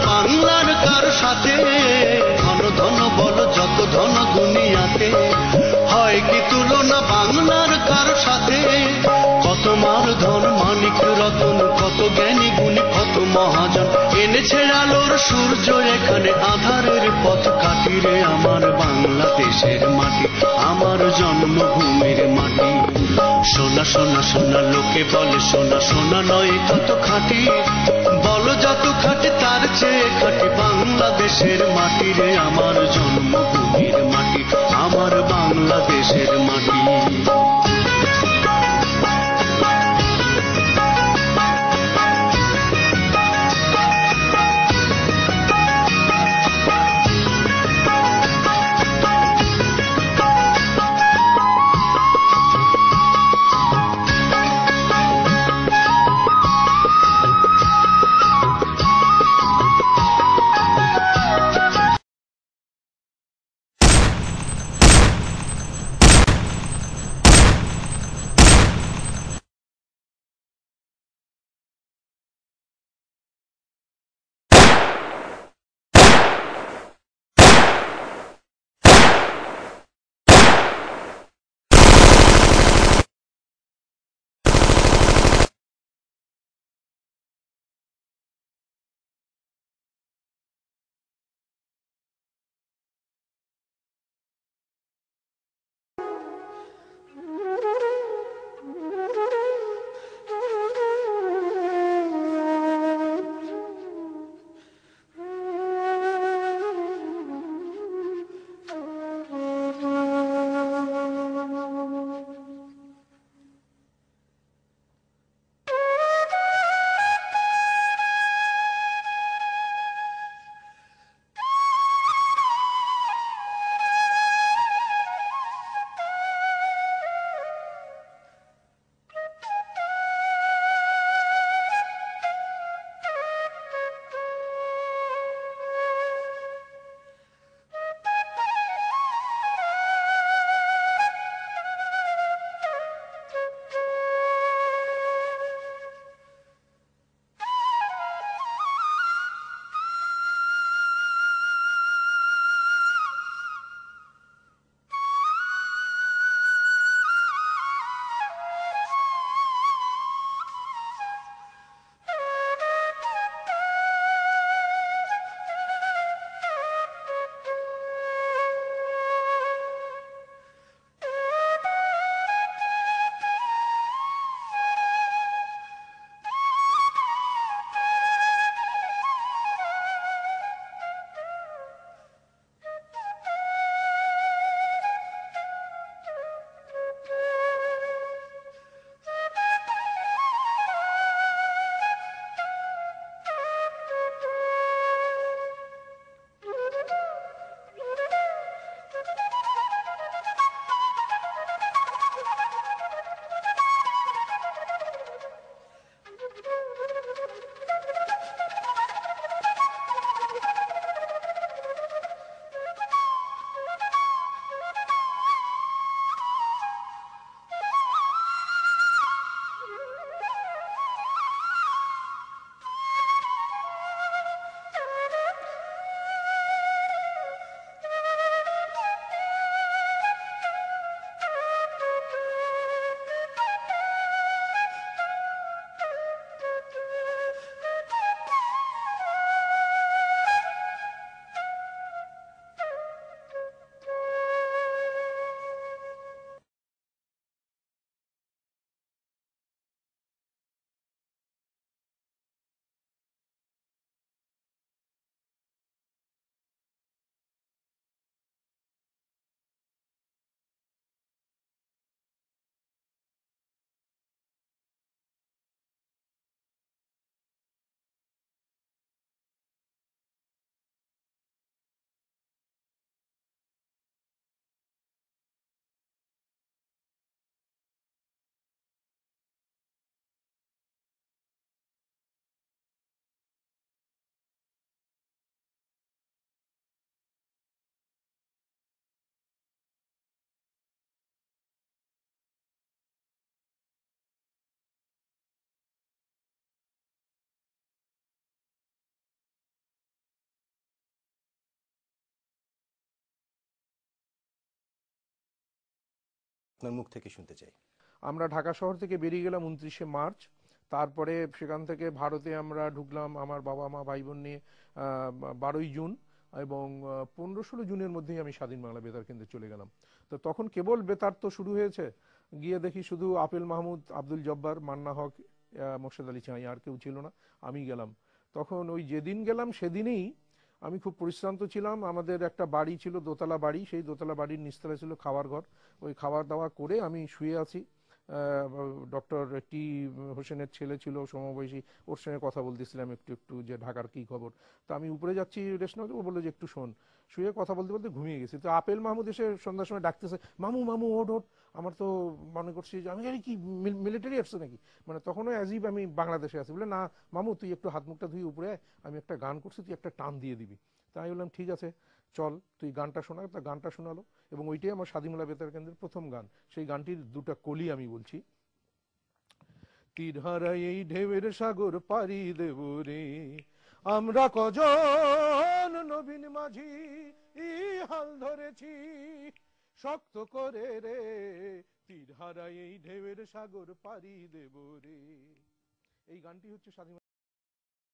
বাংলার কার সাথে ধন ধন বল যত ধন দুনিয়াতে হয় কি তুলনা বাংলার কার সাথে কত মার ধন মানিক রতন কত জ্ঞানী গুণী কত মহাজন এনেছে আলোর সূর্য এখানে আধারের পথ কাটিরে আমার বাংলাদেশের মাটি আমার জন্মভূমির মাটি সোনা সোনা সোনা লোকে বলে সোনা সোনা নয় কত খাঁটি বলো যত খাঁটি তার চেয়ে খাঁটি বাংলাদেশের মাটি রে আমার জন্মভূমির মাটি আমার বাংলাদেশের মাটি। আপনার মুখ থেকে শুনতে চাই। আমরা ঢাকা শহর থেকে বেরিয়ে গেলাম 29শে মার্চ। তারপরে সেখান থেকে ভারতে আমরা ঢুকলাম আমার বাবা মা ভাই বোন নিয়ে 12ই জুন, এবং 15-16 জুনের মধ্যেই আমি স্বাধীন বাংলা বেতার কেন্দ্রে চলে গেলাম। তো তখন কেবল বেতার তো শুরু হয়েছে, গিয়ে দেখি শুধু আপেল মাহমুদ, আব্দুল জব্বার, মান্না হক, মোর্শেদ আলী চাঁই, আর কেউ ছিল না, আমি গেলাম। তখন ওই যেদিন গেলাম সেদিনই আমি খুব পরিশ্রান্ত ছিলাম। আমাদের একটা বাড়ি ছিল, দোতলা বাড়ি, সেই দোতলা বাড়ির নিচতলা ছিল খাওয়ার ঘর। ওই খাওয়া দাওয়া করে আমি শুয়ে আছি। ডক্টর টি হোসেনের ছেলে ছিল সমবয়সী, ওর সঙ্গে কথা বলতেছিলাম একটু একটু, যে ঢাকার কি খবর। তো আমি উপরে যাচ্ছি রেস্ট নেওয়াতে, ও বললো যে একটু শোন। শুয়ে কথা বলতে বলতে ঘুমিয়ে গেছি। তো আপেল মাহমুদ এসে সন্ধ্যার সময় ডাকতেছে, মামু মামু ওঠ ওঠ। আমার তো মনে করছি যে আমি কি মিলিটারি আসছে নাকি, মানে তখনও অ্যাজিব আমি বাংলাদেশে আছি। বলে না মামু, তুই একটু হাত মুখটা ধুই উপরে আয়, আমি একটা গান করছি, তুই একটা টান দিয়ে দিবি। তাই আমি বললাম ঠিক আছে চল, তুই গানটা শোনা। তা গানটা শোনালো, এবং ওইটাই আমার স্বাধীন বাংলা বেতার কেন্দ্রের প্রথম গান। সেই গানটির দুটা কলি আমি বলছি। তীর হারাই এই ঢেউয়ের সাগর পাড়ি দেব রে, আমরা কজন নবীন মাঝি হাল ধরেছি শক্ত করে রে, তীর হারাই এই ঢেউয়ের সাগর পাড়ি দেব রে। এই গানটি হচ্ছে স্বাধীন